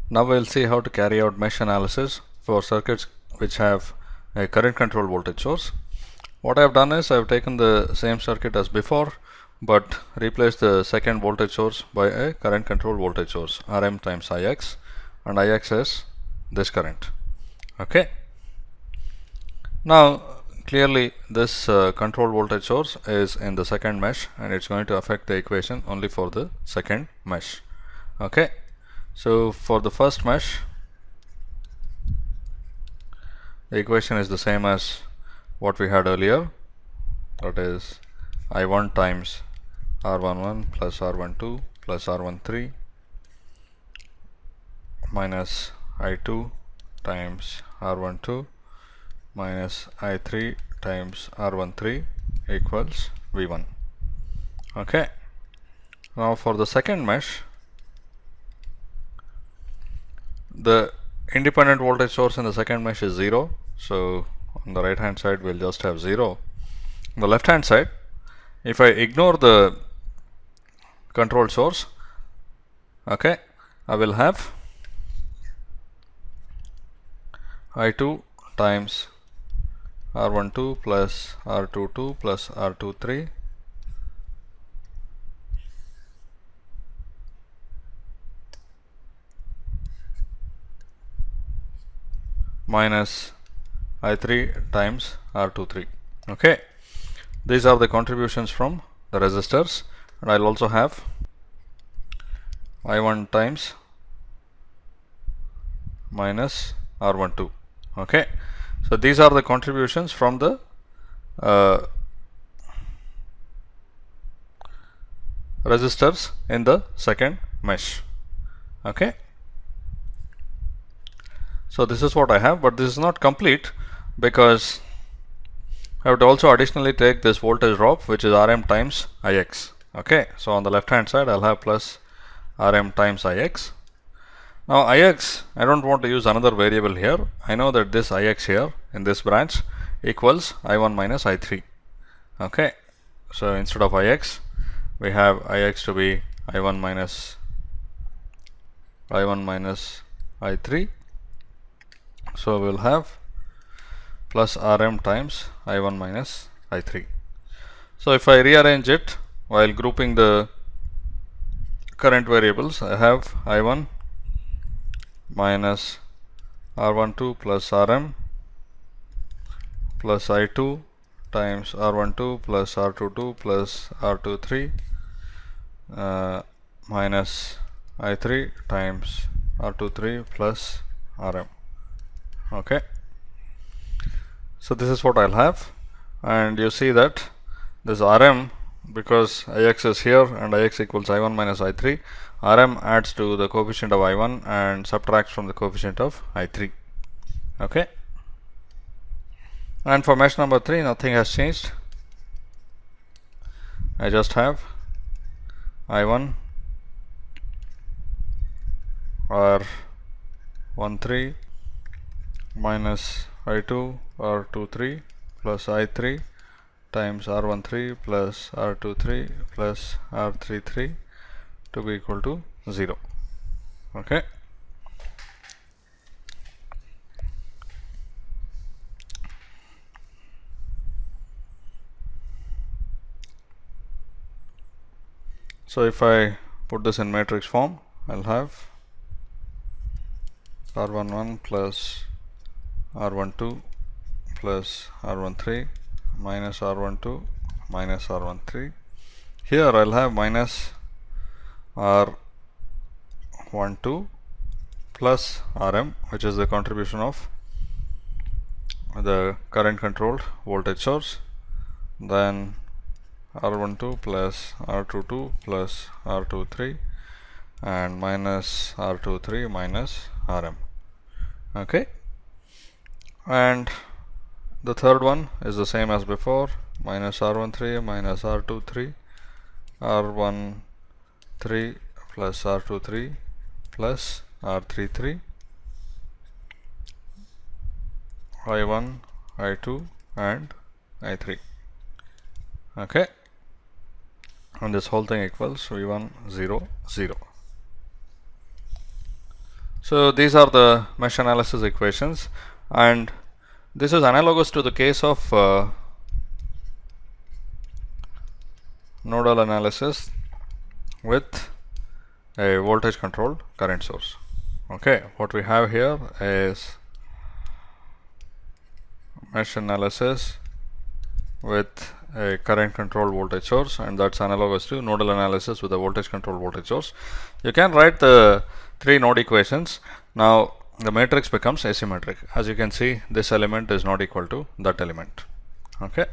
Now we'll see how to carry out mesh analysis for circuits which have a current controlled voltage source. What I have done is I have taken the same circuit as before, but replaced the second voltage source by a current controlled voltage source, Rm times Ix, and Ix is this current. Okay. Now clearly this control voltage source is in the second mesh, and it's going to affect the equation only for the second mesh. Okay. So for the first mesh, the equation is the same as what we had earlier, that is I1 times R11 plus R12 plus R13 minus I2 times R12 minus I3 times R13 equals V1. Okay. Now for the second mesh, the independent voltage source in the second mesh is 0. So on the right hand side we'll just have 0. On the left hand side, if I ignore the control source, okay, I will have I2 times R12 plus R22 plus R23 minus I3 times R23. Okay, these are the contributions from the resistors, and I'll also have I1 times minus R12. Okay, so these are the contributions from the resistors in the second mesh. Okay, so this is what I have, but this is not complete because I have to also additionally take this voltage drop, which is Rm times Ix. Okay, so on the left hand side I'll have plus Rm times Ix. Now Ix, I don't want to use another variable here. I know that this Ix here in this branch equals I1 minus I3. Okay, so instead of Ix, we have Ix to be I1 minus I3. So we'll have plus Rm times I1 minus I3. So if I rearrange it while grouping the current variables, I have I1 minus R12 plus Rm plus I2 times R12 plus R22 plus R23 minus I3 times R23 plus Rm. Okay, so this is what I'll have, and you see that this Rm, because Ix is here and Ix equals I1 minus I3, Rm adds to the coefficient of I1 and subtracts from the coefficient of I3. Okay, and for mesh number 3 nothing has changed. I just have I1 R13 minus I2 R23 plus I3 times R13 plus R23 plus R33 to be equal to 0. Okay. So if I put this in matrix form, I'll have R11 plus R12 plus R13 minus R12 minus R13. Here I'll have minus R12 plus Rm, which is the contribution of the current controlled voltage source, then R12 plus R22 plus R23 and minus R23 minus Rm. Okay, and the third one is the same as before, minus R13 minus R23 R13 plus R23 plus R33 I1 I2 and I3. Okay, and this whole thing equals V1 0 0. So these are the mesh analysis equations, and this is analogous to the case of nodal analysis with a voltage controlled current source. Okay, what we have here is mesh analysis with a current controlled voltage source, and that's analogous to nodal analysis with a voltage controlled voltage source. You can write the three node equations. Now the matrix becomes asymmetric. As you can see, this element is not equal to that element. Okay.